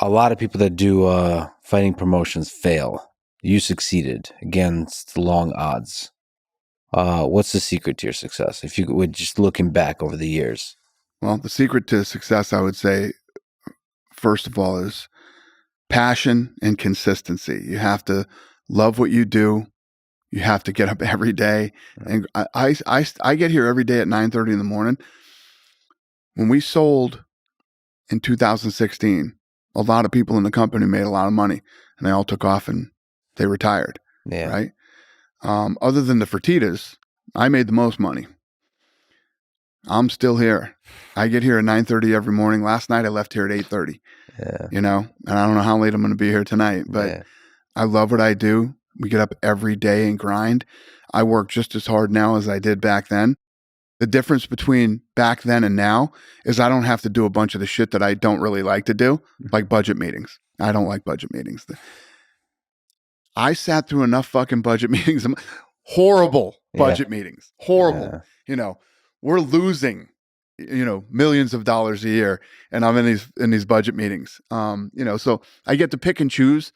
A lot of people that do fighting promotions fail. You succeeded against long odds. What's the secret to your success? If you would just looking back over the years. Well, the secret to success, I would say, first of all, is passion and consistency. You have to love what you do. You have to get up every day. And I get here every day at 9:30 in the morning. When we sold in 2016, a lot of people in the company made a lot of money, and they all took off and they retired. Yeah. Right. Other than the Fertitas, I made the most money. I'm still here. I get here at 9:30 every morning. Last night I left here at 8:30. Yeah. And I don't know how late I'm going to be here tonight, but I love what I do. We get up every day and grind. I work just as hard now as I did back then. The difference between back then and now is I don't have to do a bunch of the shit that I don't really like to do, like budget meetings. I don't like budget meetings. I sat through enough fucking budget meetings, horrible budget meetings, horrible. We're losing, millions of dollars a year, and I'm in these budget meetings. So I get to pick and choose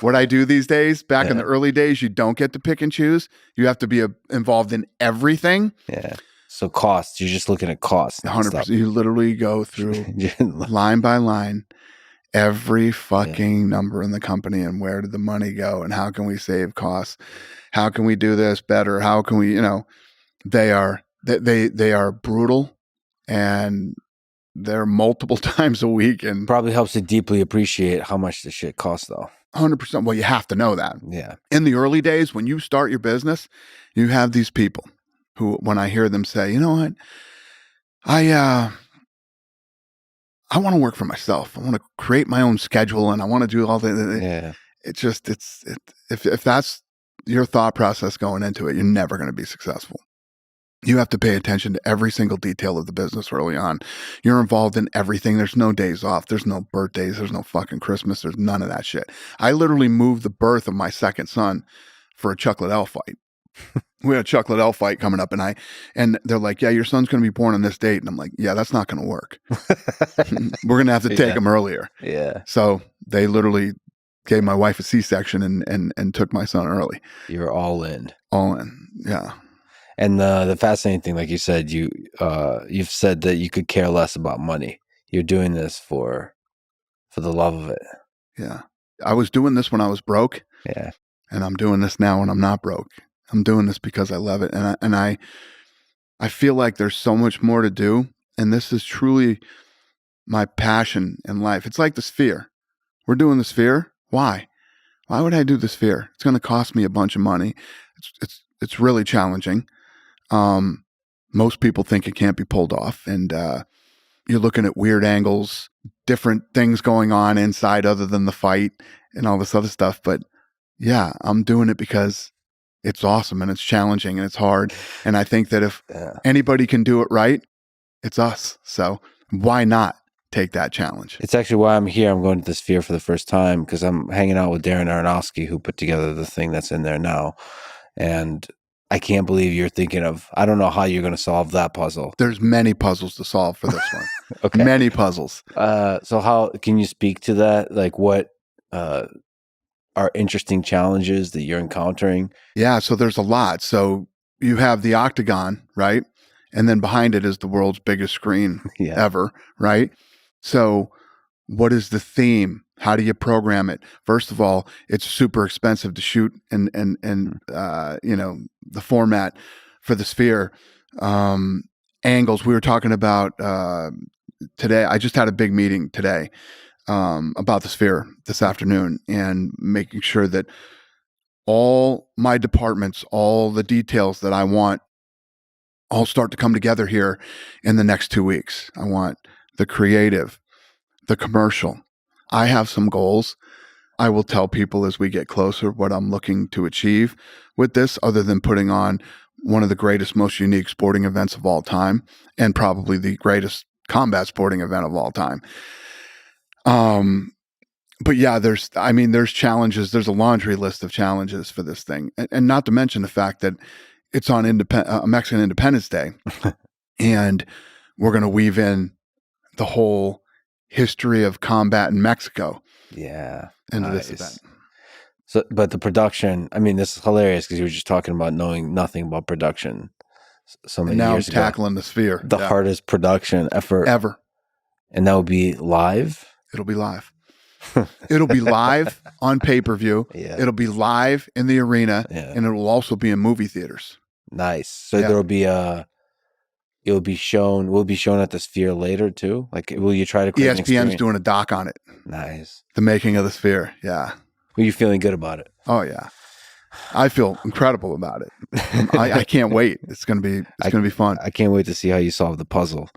what I do these days. Back in the early days, you don't get to pick and choose. You have to be involved in everything. Yeah. So costs, you're just looking at costs. 100%. You literally go through line by line every fucking number in the company and where did the money go and how can we save costs? How can we do this better? How can we, they are brutal and they're multiple times a week, and probably helps to deeply appreciate how much the shit costs though. 100%. Well, you have to know that. Yeah. In the early days, when you start your business, you have these people who, when I hear them say, you know what, I want to work for myself. I want to create my own schedule and I want to do all the, if that's your thought process going into it, you're never going to be successful. You have to pay attention to every single detail of the business early on. You're involved in everything. There's no days off. There's no birthdays. There's no fucking Christmas. There's none of that shit. I literally moved the birth of my second son for a chocolate elf fight. We had a chocolate elf fight coming up, and they're like, yeah, your son's going to be born on this date. And I'm like, yeah, that's not going to work. We're going to have to take him earlier. Yeah. So they literally gave my wife a C-section and took my son early. You're all in. All in. Yeah. And the fascinating thing, like you said, you've said that you could care less about money. You're doing this for the love of it. Yeah. I was doing this when I was broke. Yeah. And I'm doing this now when I'm not broke. I'm doing this because I love it. And I feel like there's so much more to do. And this is truly my passion in life. It's like the Sphere. We're doing the Sphere. Why? Why would I do the Sphere? It's going to cost me a bunch of money. It's really challenging. Most people think it can't be pulled off. And you're looking at weird angles, different things going on inside other than the fight and all this other stuff. But yeah, I'm doing it because it's awesome and it's challenging and it's hard. And I think that if anybody can do it right, it's us. So why not take that challenge? It's actually why I'm here. I'm going to the Sphere for the first time because I'm hanging out with Darren Aronofsky, who put together the thing that's in there now. And I can't believe you're thinking of, I don't know how you're going to solve that puzzle. There's many puzzles to solve for this one. Okay. Many puzzles. So how can you speak to that? Like what are interesting challenges that you're encountering? Yeah, so there's a lot. So you have the octagon, right? And then behind it is the world's biggest screen ever, right? So what is the theme? How do you program it? First of all, it's super expensive to shoot and the format for the Sphere. Angles. We were talking about today. I just had a big meeting today about the Sphere this afternoon and making sure that all my departments, all the details that I want all start to come together here in the next 2 weeks. I want the creative, the commercial. I have some goals. I will tell people as we get closer what I'm looking to achieve with this, other than putting on one of the greatest, most unique sporting events of all time, and probably the greatest combat sporting event of all time. But yeah, there's challenges. There's a laundry list of challenges for this thing. And not to mention the fact that it's on Mexican Independence Day. And we're going to weave in the whole history of combat in Mexico. Yeah. into Nice. this event. So, but the production, I mean, this is hilarious because you were just talking about knowing nothing about production so And many now I'm years ago. tackling the Sphere. The hardest production effort ever. And that would be live? It'll be live. It'll be live on pay-per-view. Yeah. It'll be live in the arena, Yeah. and it will also be in movie theaters. Nice. So there'll be will be shown at the Sphere later too? Like, will you try to create ESPN's doing a doc on it. Nice. The making of the Sphere. Yeah. Were you feeling good about it? Oh yeah. I feel incredible about it. I can't wait. It's gonna be fun. I can't wait to see how you solve the puzzle.